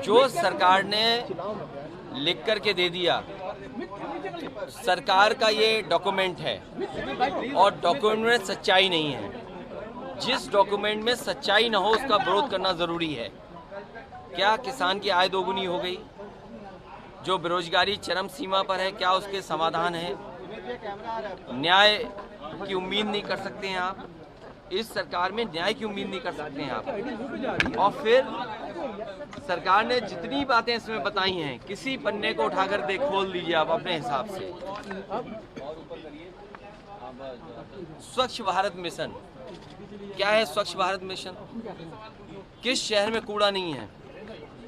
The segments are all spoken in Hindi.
जो सरकार ने लिख करके दे दिया, सरकार का ये डॉक्यूमेंट है और डॉक्यूमेंट में सच्चाई नहीं है। जिस डॉक्यूमेंट में सच्चाई ना हो उसका विरोध करना जरूरी है। क्या किसान की आय दोगुनी हो गई? जो बेरोजगारी चरम सीमा पर है, क्या उसके समाधान है? न्याय की उम्मीद नहीं कर सकते हैं आप? इस सरकार में न्याय की उम्मीद नहीं कर सकते हैं आप? और फिर सरकार ने जितनी बातें इसमें बताई हैं, किसी पन्ने को उठाकर खोल दीजिए आप अपने हिसाब से। स्वच्छ भारत मिशन क्या है? स्वच्छ भारत मिशन किस शहर में कूड़ा नहीं है?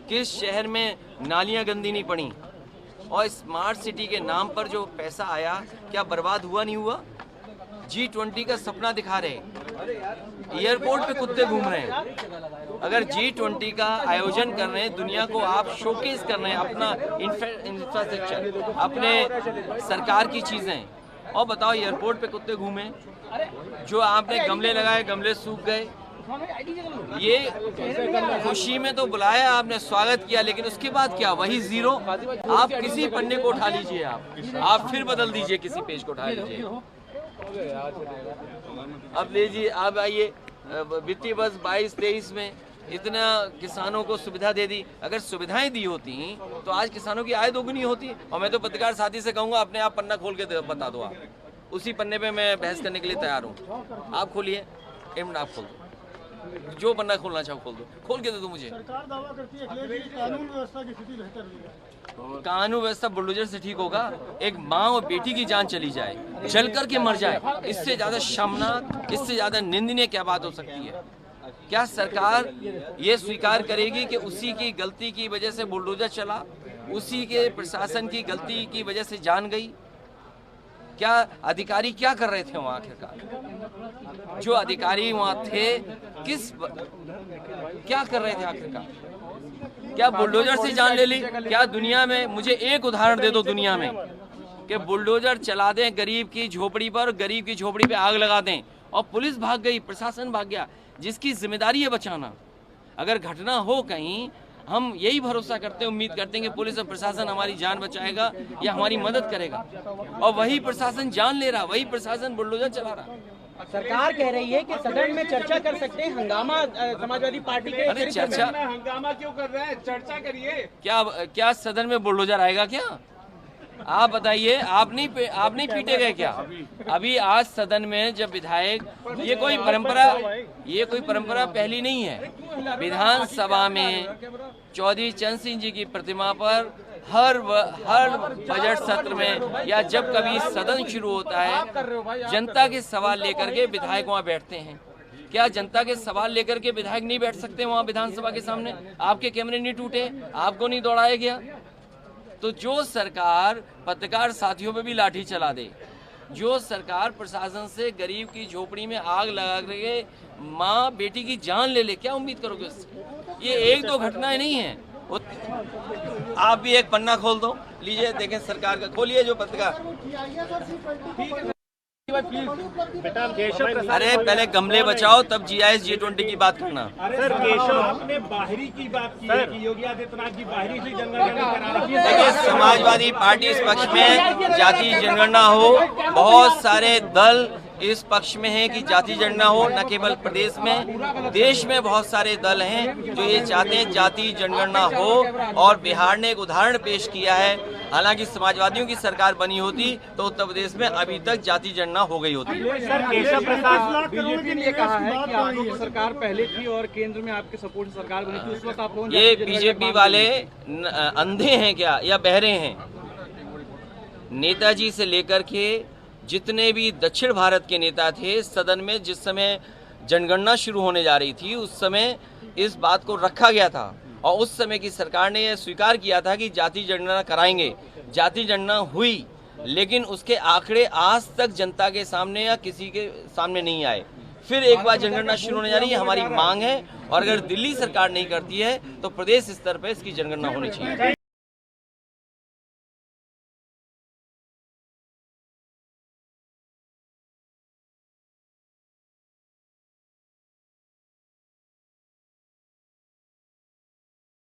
किस शहर में नालियां गंदी नहीं पड़ी? और स्मार्ट सिटी के नाम पर जो पैसा आया, क्या बर्बाद हुआ नहीं हुआ? G20 का सपना दिखा रहे हैं, एयरपोर्ट पे कुत्ते घूम रहे हैं। अगर G20 का आयोजन कर रहे हैं, दुनिया को आप शोकेस कर रहे हैं अपना इंफ्रास्ट्रक्चर, अपने सरकार की चीजें, और बताओ एयरपोर्ट पे कुत्ते घूमे? जो आपने गमले लगाए, गमले सूख गए। ये खुशी में तो बुलाया आपने, स्वागत किया, लेकिन उसके बाद क्या? वही जीरो। आप किसी पन्ने को उठा लीजिए, आप फिर बदल दीजिए, किसी पेज को उठा लीजिए। अब लीजिए, अब आइए वित्तीय वर्ष 22-23 में इतना किसानों को सुविधा दे दी। अगर सुविधाएं दी होती तो आज किसानों की आय दोगुनी होती। और मैं तो पत्रकार साथी से कहूंगा, अपने आप पन्ना खोल के बता दो, आप उसी पन्ने पे मैं बहस करने के लिए तैयार हूँ। आप खोलिए, एक मिनट, आप खोल दो, जो पन्ना खोलना चाहो खोल दो, खोल के दे दो मुझे। सरकार दावा करती है कि कानून व्यवस्था की स्थिति बेहतर हुई है। कानून व्यवस्था बुलडोजर से ठीक होगा? एक माँ और बेटी की जान चली जाए, जल करके मर जाए, इससे ज्यादा शर्मनाक, इससे ज्यादा निंदनीय क्या बात हो सकती है? क्या सरकार ये स्वीकार करेगी कि उसी की गलती की वजह से बुलडोजर चला, उसी के प्रशासन की गलती की वजह से जान गई? क्या अधिकारी क्या कर रहे थे वहाँ? आखिरकार जो अधिकारी वहाँ थे, क्या कर रहे थे आखिरकार? क्या बुलडोजर से जान ले ली? क्या दुनिया में, मुझे एक उदाहरण दे दो दुनिया में कि बुलडोजर चला दें गरीब की झोपड़ी पर, गरीब की झोपड़ी पे आग लगा दें और पुलिस भाग गई, प्रशासन भाग गया, जिसकी जिम्मेदारी है बचाना। अगर घटना हो कहीं, हम यही भरोसा करते हैं, उम्मीद करते हैं कि पुलिस और प्रशासन हमारी जान बचाएगा या हमारी मदद करेगा, और वही प्रशासन जान ले रहा, वही प्रशासन बुलडोजर चला रहा। सरकार कह रही है कि सदन में चर्चा कर सकते हैं, हंगामा समाजवादी पार्टी के। अरे चर्चा, हंगामा क्यों कर रहे हैं? चर्चा करिए। क्या सदन में बुलडोजर आएगा क्या? आप बताइए, आप नहीं पीटे गए क्या? अभी आज सदन में जब विधायक, ये कोई परंपरा पहली नहीं है। विधानसभा में चौधरी चरण सिंह जी की प्रतिमा पर हर बजट सत्र में या जब कभी सदन शुरू होता है, जनता के सवाल लेकर के विधायक वहाँ बैठते हैं। क्या जनता के सवाल लेकर के विधायक नहीं बैठ सकते वहाँ विधानसभा के सामने? आपके कैमरे नहीं टूटे? आपको नहीं दौड़ाया गया? तो जो सरकार पत्रकार साथियों पे भी लाठी चला दे, जो सरकार प्रशासन से गरीब की झोपड़ी में आग लगा के माँ बेटी की जान ले ले, क्या उम्मीद करोगे उससे? ये एक दो घटनाएं नहीं है। आप भी एक पन्ना खोल दो, लीजिए, देखें सरकार का, खोलिए जो पत्रकार। अरे पहले गमले बचाओ, तब GIS G20 की बात करना। सर, केशव, आपने बाहरी की बात की है कि योगी आदित्यनाथ की बाहरी से जनगणना करा रही है। देखिए, समाजवादी पार्टी इस पक्ष में जाति जनगणना हो, बहुत सारे दल इस पक्ष में है कि जाति जनगणना हो। न केवल प्रदेश में, देश में बहुत सारे दल हैं जो ये चाहते हैं जाति जनगणना हो, और बिहार ने एक उदाहरण पेश किया है। हालांकि समाजवादियों की सरकार बनी होती तो उत्तर प्रदेश में अभी तक जाति जनगणना हो गई होती। सर, केशव प्रसाद, बीजेपी ने कहा है कि आगे की सरकार पहले थी और केंद्र में आपके सपोर्ट से सरकार बनी थी, उस वक्त आप लोग ये बीजेपी वाले अंधे हैं क्या या बहरे हैं? नेताजी से लेकर के जितने भी दक्षिण भारत के नेता थे, सदन में जिस समय जनगणना शुरू होने जा रही थी, उस समय इस बात को रखा गया था और उस समय की सरकार ने यह स्वीकार किया था कि जाति जनगणना कराएंगे। जाति जनगणना हुई, लेकिन उसके आंकड़े आज तक जनता के सामने या किसी के सामने नहीं आए। फिर एक बार जनगणना शुरू होने जा रही है, हमारी मांग है, और अगर दिल्ली सरकार नहीं करती है तो प्रदेश स्तर पर इसकी जनगणना होनी चाहिए।